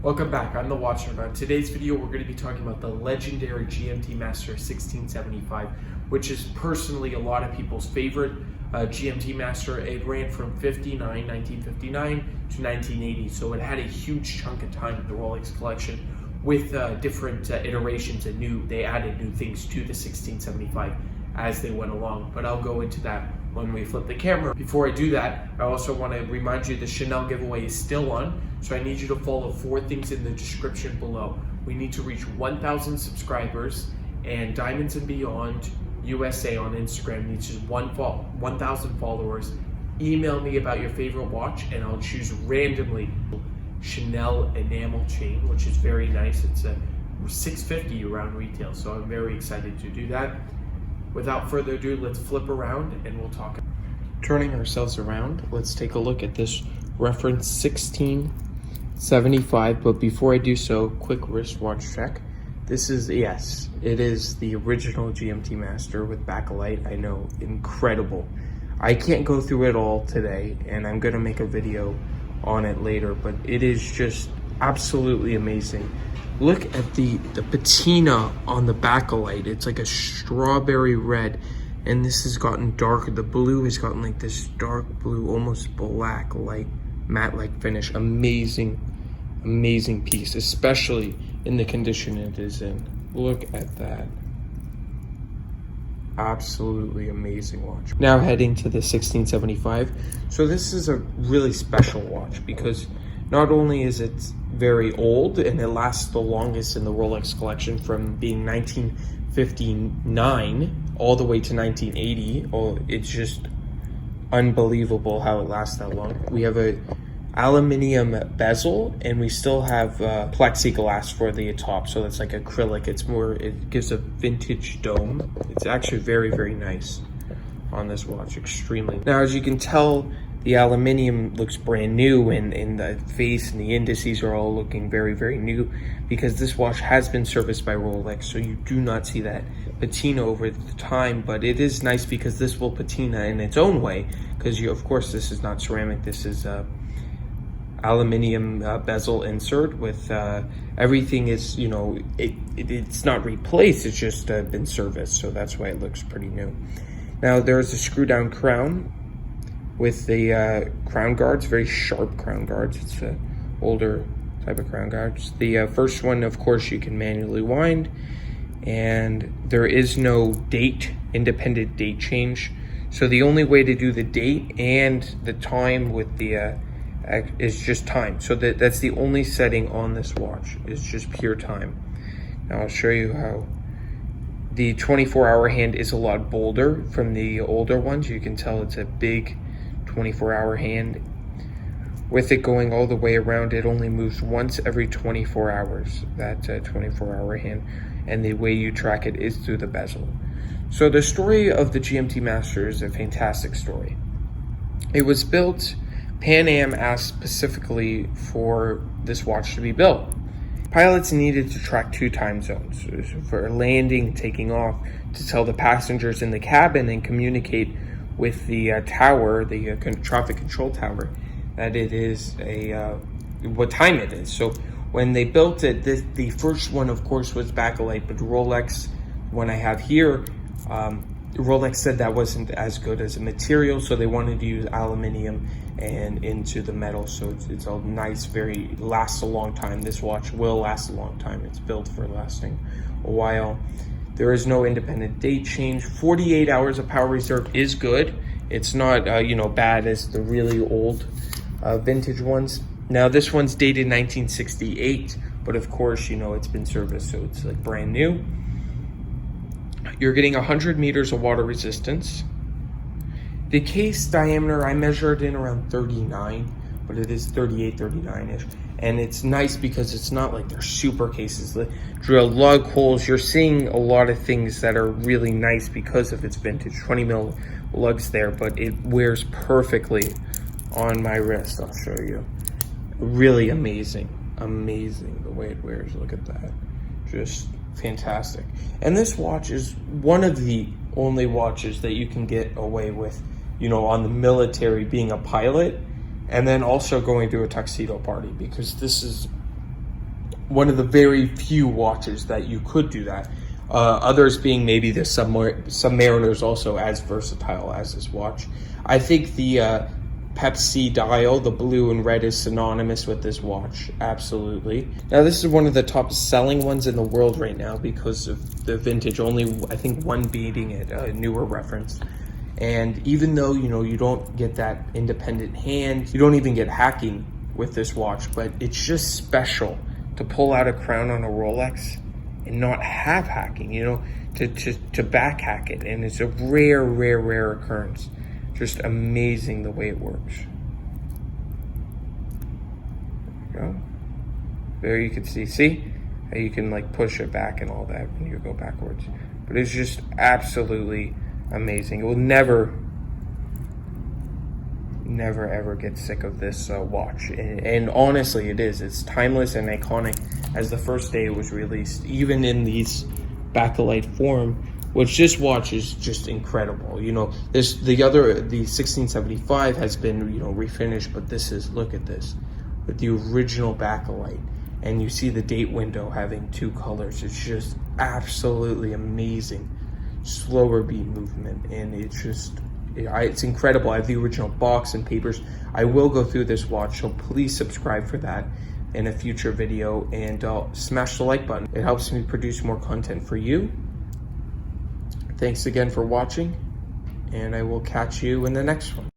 Welcome back, I'm the Watch Nerd. On today's video, we're going to be talking about the legendary GMT Master 1675, which is personally a lot of people's favorite GMT Master. It ran from 1959 to 1980, so it had a huge chunk of time in the Rolex collection with different iterations and they added new things to the 1675 as they went along, but I'll go into that when we flip the camera. Before I do that, I also want to remind you the Chanel giveaway is still on, so I need you to follow 4 things in the description below. We need to reach 1,000 subscribers, and Diamonds and Beyond USA on Instagram needs just 1,000 followers. Email me about your favorite watch, and I'll choose randomly Chanel enamel chain, which is very nice. It's a $650 around retail, so I'm very excited to do that. Without further ado, let's flip around and we'll talk. Turning ourselves around, let's take a look at this reference 1675, but before I do so, quick wristwatch check. This is, yes, it is the original GMT Master with backlight. I know, incredible. I can't go through it all today, and I'm gonna make a video on it later, but it is just absolutely amazing. Look at the patina on the backlight. It's like a strawberry red, and this has gotten darker. The blue has gotten like this dark blue, almost black, like matte-like finish. Amazing, amazing piece, especially in the condition it is in. Look at that. Absolutely amazing watch. Now heading to the 1675. So this is a really special watch because not only is it very old and it lasts the longest in the Rolex collection from being 1959 all the way to 1980. Oh, it's just unbelievable how it lasts that long. We have a aluminum bezel, and we still have plexiglass for the top, so that's like acrylic. It gives a vintage dome. It's actually very, very nice on this watch, extremely. Now, as you can tell, the aluminum looks brand new, and the face and the indices are all looking very, very new because this watch has been serviced by Rolex, so you do not see that patina over the time. But it is nice because this will patina in its own way, because of course this is not ceramic. This is aluminum bezel insert with everything is, it's not replaced, it's just been serviced, so that's why it looks pretty new. Now there's a screw down crown with the crown guards, very sharp crown guards. It's an older type of crown guards. The first one, of course, you can manually wind, and there is no independent date change. So the only way to do the date and the time with the is just time. So that's the only setting on this watch, is just pure time. Now I'll show you how the 24-hour hand is a lot bolder from the older ones. You can tell it's a big 24-hour hand. With it going all the way around, it only moves once every 24 hours, that 24-hour hand, and the way you track it is through the bezel. So the story of the GMT Master is a fantastic story. It was built, Pan Am asked specifically for this watch to be built. Pilots needed to track 2 time zones for landing, taking off, to tell the passengers in the cabin and communicate with the tower, the traffic control tower, that it is what time it is. So when they built it, the first one, of course, was backlight, but Rolex, one I have here, Rolex said that wasn't as good as a material, so they wanted to use aluminum and into the metal, so it's all nice, lasts a long time. This watch will last a long time. It's built for lasting a while. There is no independent date change. 48 hours of power reserve is good. It's not bad as the really old vintage ones. Now this one's dated 1968, but of course, it's been serviced, so it's like brand new. You're getting 100 meters of water resistance. The case diameter, I measured in around 39, but it is 38, 39-ish. And it's nice because it's not like they're super cases. The drill lug holes, you're seeing a lot of things that are really nice because of its vintage. 20 mil lugs there, but it wears perfectly on my wrist. I'll show you. Really amazing, amazing the way it wears. Look at that, just fantastic. And this watch is one of the only watches that you can get away with, on the military, being a pilot and then also going to a tuxedo party, because this is one of the very few watches that you could do that. Others being maybe the Submariner is also as versatile as this watch. I think the Pepsi dial, the blue and red, is synonymous with this watch. Absolutely. Now, this is one of the top selling ones in the world right now because of the vintage. Only, I think, one beating it, a newer reference. And even though, you know, you don't get that independent hand, you don't even get hacking with this watch, but it's just special to pull out a crown on a Rolex and not have hacking, you know, to back hack it. And it's a rare occurrence. Just amazing the way it works. There you go. There you can see how you can like push it back and all that when you go backwards. But it's just absolutely amazing. It will never ever get sick of this watch. And honestly, it is. It's timeless and iconic as the first day it was released, even in these backlight form, which this watch is just incredible. You know, the 1675 has been, you know, refinished, but this is, look at this, with the original backlight, and you see the date window having two colors. It's just absolutely amazing. Slower beat movement, and it's just, it's incredible. I have the original box and papers. I will go through this watch, so please subscribe for that in a future video, and smash the like button. It helps me produce more content for you. Thanks again for watching, and I will catch you in the next one.